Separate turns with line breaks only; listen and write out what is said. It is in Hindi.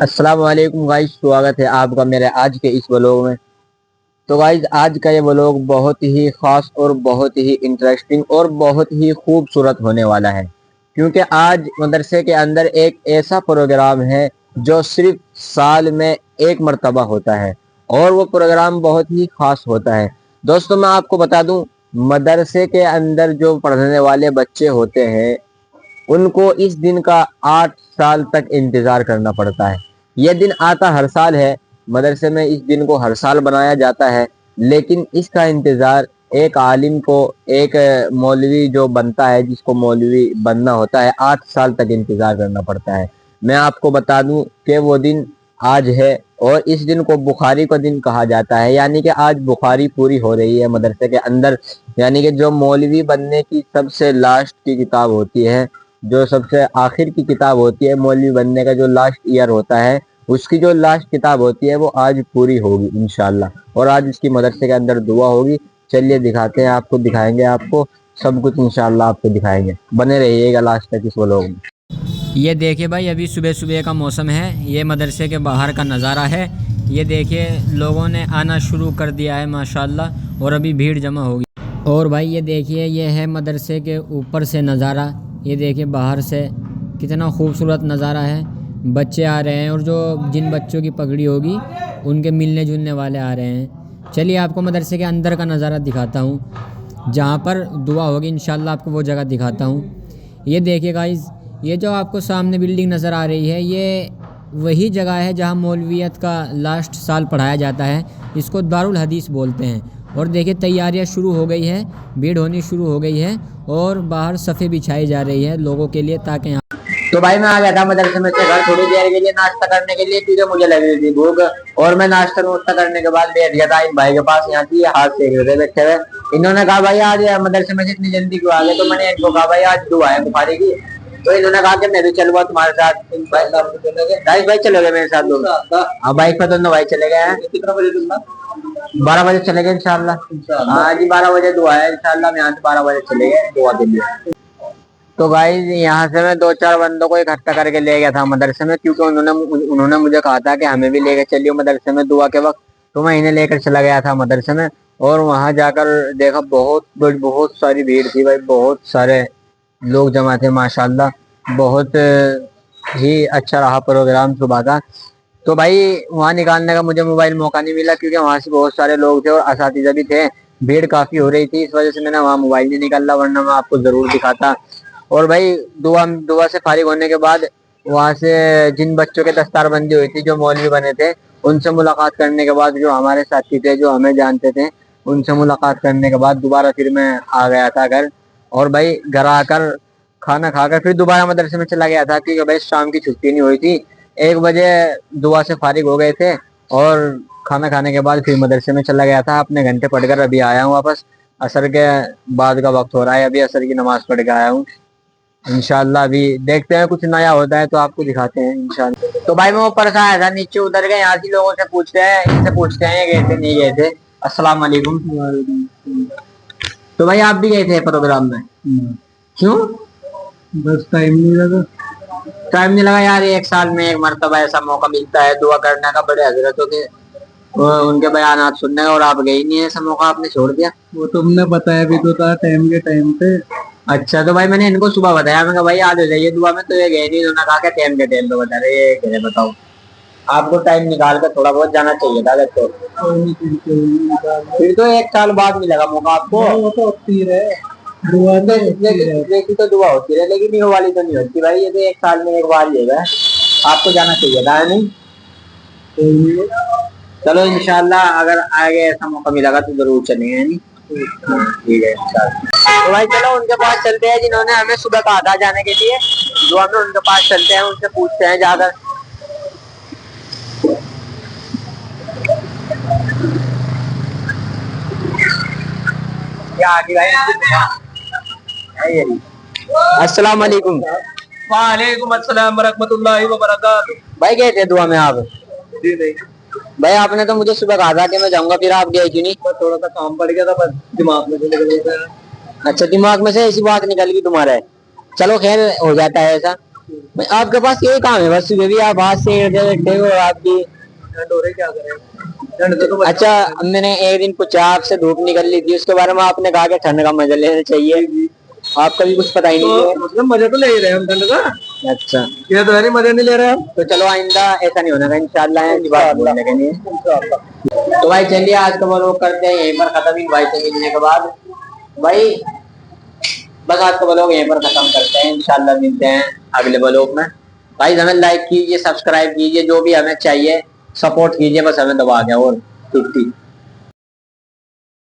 अस्सलाम वालेकुम गाइस, स्वागत है आपका मेरे आज के इस व्लॉग में। तो गाइस, आज का ये व्लॉग बहुत ही खास और बहुत ही इंटरेस्टिंग और बहुत ही खूबसूरत होने वाला है, क्योंकि आज मदरसे के अंदर एक ऐसा प्रोग्राम है जो सिर्फ साल में एक मर्तबा होता है और वो प्रोग्राम बहुत ही खास होता है। दोस्तों, मैं आपको बता दूं, मदरसे के अंदर जो पढ़ने वाले बच्चे होते हैं उनको इस दिन का 8 साल तक इंतजार करना पड़ता है। यह दिन आता हर साल है, मदरसे में इस दिन को हर साल बनाया जाता है, लेकिन इसका इंतजार एक आलिम को, एक मौलवी जो बनता है, जिसको मौलवी बनना होता है, 8 साल तक इंतजार करना पड़ता है। मैं आपको बता दूं कि वो दिन आज है और इस दिन को बुखारी का दिन कहा जाता है, यानी कि आज बुखारी पूरी हो रही है मदरसे के अंदर। यानी कि जो मौलवी बनने की सबसे लास्ट की किताब होती है, जो सबसे आखिर की किताब होती है, मौलवी बनने का जो लास्ट ईयर होता है, उसकी जो लास्ट किताब होती है वो आज पूरी होगी इंशाल्लाह। और आज इसकी मदरसे के अंदर दुआ होगी। चलिए दिखाते हैं आपको, दिखाएंगे आपको सब कुछ इंशाल्लाह, आपको दिखाएंगे। बने रहिएगा लास्ट तक इस व्लॉग में।
ये देखिए भाई, अभी सुबह सुबह का मौसम है। ये मदरसे के बाहर का नज़ारा है। ये देखिए, लोगों ने आना शुरू कर दिया है माशाल्लाह, और अभी भीड़ जमा होगी। और भाई ये देखिए, ये है मदरसे के ऊपर से नज़ारा। ये देखिए बाहर से कितना खूबसूरत नज़ारा है। बच्चे आ रहे हैं और जो जिन बच्चों की पगड़ी होगी उनके मिलने जुलने वाले आ रहे हैं। चलिए आपको मदरसे के अंदर का नज़ारा दिखाता हूँ, जहाँ पर दुआ होगी इंशाल्लाह, आपको वो जगह दिखाता हूँ। ये देखिए गाइस, ये जो आपको सामने बिल्डिंग नज़र आ रही है, ये वही जगह है जहाँ मौलवियत का लास्ट साल पढ़ाया जाता है। इसको दारुल हदीस बोलते हैं। और देखिए तैयारियां शुरू हो गई है, भीड़ होनी शुरू हो गई है और बाहर सफ़े बिछाई जा रही है लोगों के लिए, ताकि यहाँ।
तो भाई मैं आ गया था मदरसे में से घर थोड़ी देर के लिए नाश्ता करने के लिए, क्योंकि मुझे लग रही थी भूख। और मैं नाश्ता नुश्ता करने के बाद बैठ गया था इन भाई के पास, यहाँ की हाथ सेक रहे थे बैठे हुए। इन्होंने कहा भाई आज मदरसे में से इतनी जल्दी क्यों आ गए, तो मैंने इनको कहा भाई आज दुआ है बुखारी की। तो इन्होंने कहा कि मैं भी चलूंगा तुम्हारे साथ। राइस भाई चले गए मेरे साथ लोग। हाँ, बाइक पर दोनों भाई चले गए हैं। कितना बजे चलना? 12 बजे चले गए इंशाल्लाह। हाँ जी, 12 बजे दुआ है इंशाल्लाह। हम यहाँ से 12 बजे चले गए दुआ के लिए। तो गाइस, यहाँ से मैं 2-4 बंदों को इकट्ठा करके ले गया था मदरसे में, क्योंकि उन्होंने उन्होंने मुझे कहा था कि हमें भी लेकर चलियो मदरसे में दुआ के वक्त। तो मैं इन्हें लेकर चला गया था मदरसे में। और वहां जाकर देखा, बहुत सारी भीड़ थी भाई, बहुत सारे लोग जमा थे माशाल्लाह। बहुत ही अच्छा रहा प्रोग्राम सुबह का। तो भाई वहाँ निकालने का मुझे मोबाइल मौका नहीं मिला, क्योंकि वहां से बहुत सारे लोग थे और असातिज़ा भी थे। भीड़ काफी हो रही थी, इस वजह से मैंने वहाँ मोबाइल नहीं निकाला, वरना मैं आपको जरूर दिखाता। और भाई दुआ दुआ से फारिग होने के बाद वहाँ से जिन बच्चों के दस्तारबंदी हुई थी, जो मौलवी बने थे, उनसे मुलाकात करने के बाद, जो हमारे साथी थे, जो हमें जानते थे, उनसे मुलाकात करने के बाद दोबारा फिर मैं आ गया था घर। और भाई घर आकर खाना खाकर फिर दोबारा मदरसे में चला गया था, क्योंकि भाई शाम की छुट्टी नहीं हुई थी। 1 बजे दुआ से फारिग हो गए थे और खाना खाने के बाद फिर मदरसे में चला गया था। अपने घंटे पढ़कर अभी आया हूँ वापस। असर के बाद का वक्त हो रहा है, अभी असर की नमाज पढ़ के आया हूँ। इंशाल्लाह अभी देखते हैं, कुछ नया होता है तो आपको दिखाते हैं इंशाल्लाह। तो भाई मैं ऊपर से आया था, नीचे उतर गए। यहाँ से लोगों से पूछते हैं, इनसे पूछते हैं ये गए थे नहीं गए थे। अस्सलाम वालेकुम। तो भाई आप भी गए थे प्रोग्राम में? क्यों? बस टाइम नहीं लगा। टाइम नहीं लगा यार, एक साल में एक मर्तबा ऐसा मौका मिलता है दुआ करने का, बड़े हजरतों के उनके बयानात सुनने का, और आप गए ही नहीं, ऐसा मौका आपने छोड़ दिया। वो तुमने बताया भी तो था टाइम के टाइम पे। अच्छा, तो भाई मैंने इनको सुबह बताया, मैं कहा भाई आज हो जाइए दुआ में, तो ये गए नहीं। उन्होंने कहा टाइम के टाइम पे बता रहे, ये कह रहे बताओ। आपको टाइम निकाल कर थोड़ा बहुत जाना चाहिए था तो। फिर तो एक साल बाद मिलेगा मौका आपको। वो तो होती है दुआ, लेकिन तो दुआ होती है, लेकिन ये वाली तो नहीं होती भाई। ये तो एक साल में एक बार ही है, आपको जाना चाहिए था नहीं? चलो इंशाल्लाह अगर आगे ऐसा मौका मिलेगा तो जरूर चलेंगे, नहीं? ठीक है इंशाल्लाह। तो भाई चलो उनके पास चलते हैं जिन्होंने हमें सुबह कहा था जाने के लिए दुआ में। उनके पास चलते हैं, उनसे पूछते हैं जाकर। अस्सलाम वालेकुम।
वालेकुम अस्सलाम वरहमतुल्लाहि वबरकातुहू।
भाई गए थे दुआ में आप?
जी नहीं,
भाई आपने तो मुझे सुबह कहा था कि मैं जाऊंगा, फिर आप गए क्यों नहीं?
बस थोड़ा सा काम पड़ गया था, बस दिमाग में से निकल गया था।
अच्छा, दिमाग में से ऐसी बात निकल गई तुम्हारे। चलो खैर, हो जाता है ऐसा। भाई आपके पास यही काम है बस, सुबह भी आप हाथ से बैठे हो आपकी।
ठंड हो रही, क्या करें, ठंड से तो बचना
अच्छा,
है।
मैंने एक दिन पूछा आपसे, धूप निकल ली थी, उसके बारे में आपने कहा कि ठंड का मजा लेना चाहिए। आपका भी कुछ पता ही नहीं
तो
है।
मतलब मजा तो ले ही रहे हैं हम ठंड का,
अच्छा,
ये तो है नहीं मजा नहीं ले रहे हम।
तो चलो आइंदा ऐसा नहीं होना इंशाल्लाह, की बात बोलने के लिए। तो भाई चलिए आज का व्लॉग करते हैं यहीं पर खत्म, इन भाई से मिलने के बाद। भाई बस आज का व्लॉग यहीं पर खत्म करते हैं, इंशाल्लाह मिलते हैं अगले व्लॉग में। भाई हमें लाइक कीजिए, सब्सक्राइब कीजिए, जो भी हमें चाहिए सपोर्ट कीजिए, बस हमें दबा के। और ठीक ठीक।